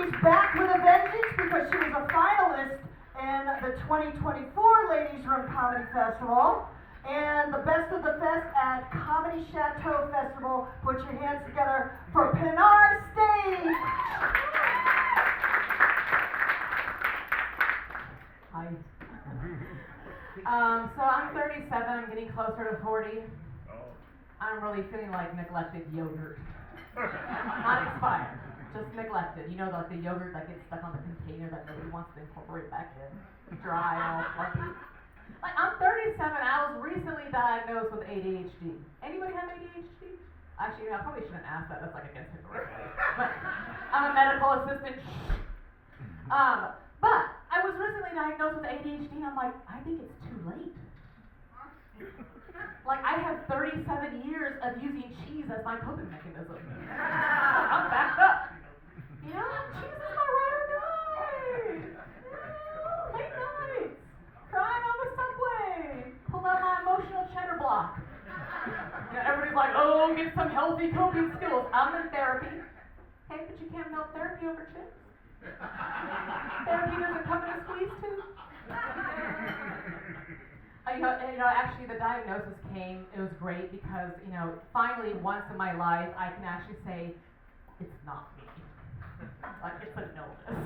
She's back with a vengeance because she was a finalist in the 2024 Ladies Room Comedy Festival and the Best of the Fest at Comedy Chateau Festival. Put your hands together for Pinar Stage. Hi. So I'm 37, I'm getting closer to 40. I'm really feeling like neglected yogurt. Not expired, just neglected. You know, like the yogurt that gets stuck on the container that nobody wants to incorporate back in. Dry, all fluffy. Like, I'm 37, I was recently diagnosed with ADHD. Anybody have ADHD? Actually, I probably shouldn't ask that, that's like against the right. But I'm a medical assistant. But I was recently diagnosed with ADHD and I'm like, I think it's too late. Like, I have 37 years of using cheese as my coping mechanism. I'm backed up. You know, cheese is my ride or die. Yeah, late nights, crying on the subway, pull out my emotional cheddar block. You know, everybody's like, oh, get some healthy coping skills. I'm in therapy. Hey, but you can't melt therapy over chips. Therapy doesn't come in a squeeze too. Actually, the diagnosis came, it was great because, finally, once in my life, I can actually say, it's not me. Like, it's an illness.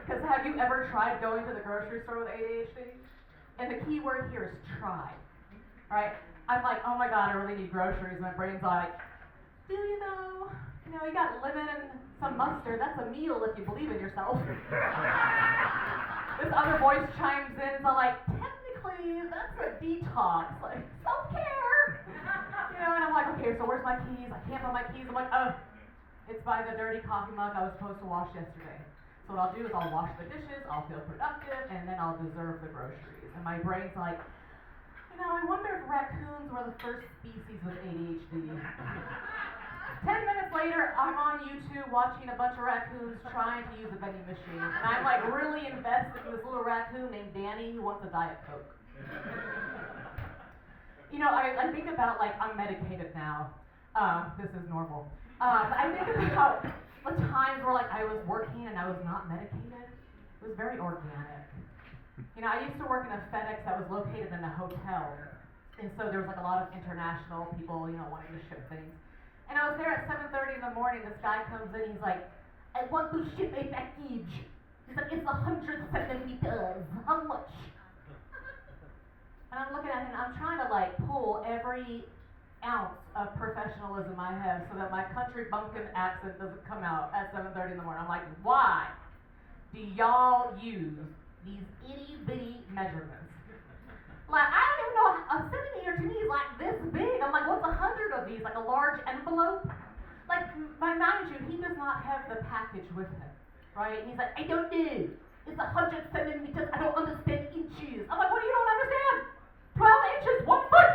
Because have you ever tried going to the grocery store with ADHD? And the key word here is try. Right? I'm like, oh my God, I really need groceries. My brain's like, do you know? You got lemon and some mustard. That's a meal if you believe in yourself. This other voice chimes in and I'm like, technically, that's a detox. Like, self-care. And I'm like, okay, so where's my keys? I can't find my keys. I'm like, oh, it's by the dirty coffee mug I was supposed to wash yesterday. So what I'll do is I'll wash the dishes, I'll feel productive, and then I'll deserve the groceries. And my brain's like, I wonder if raccoons were the first species with ADHD. 10 minutes later, I'm on YouTube watching a bunch of raccoons trying to use a vending machine. And I'm like really invested in this little raccoon named Danny who wants a Diet Coke. I think about like unmedicated now. This is normal. I think about the times where like I was working and I was not medicated. It was very organic. I used to work in a FedEx that was located in a hotel. And so there was like a lot of international people, wanting to ship things. And I was there at 7:30 in the morning. This guy comes in. He's like, I want to ship a package. He's like, it's 100 centimeters. How much? And I'm looking at him. I'm trying to like pull every ounce of professionalism I have so that my country bumpkin accent doesn't come out at 7:30 in the morning. I'm like, why do y'all use these itty bitty measurements? Like, I don't even know, a centimeter to me is like this big. I'm like, what's 100 of these? Like a large envelope? Like, mind you, he does not have the package with him, right? And he's like, I don't know. It's 100 centimeters. I don't understand inches. I'm like, what do you don't understand? 12 inches, 1 foot.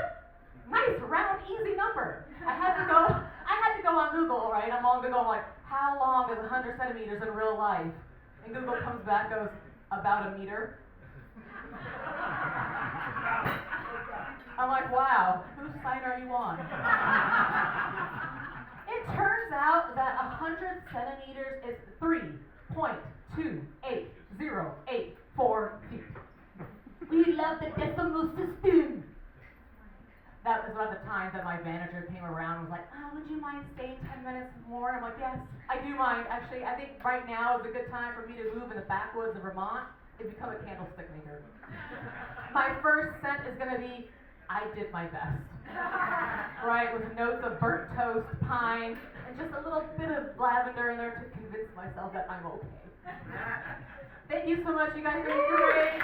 Nice, round, easy number. I had to go on Google, right? I'm on Google, I'm like, how long is 100 centimeters in real life? And Google comes back, goes, about a meter. I'm like, wow, whose site are you on? It turns out that 100 centimeters is 3.2808 feet. We love the decimal system. That was about the time that my manager came around and was like, would you mind staying 10 minutes more? I'm like, yes, I do mind. Actually, I think right now is a good time for me to move in the backwoods of Vermont and become a candlestick maker. My first scent is going to be, I did my best. Right, with notes of burnt toast, pine, and just a little bit of lavender in there to convince myself that I'm okay. Thank you so much, you guys are great.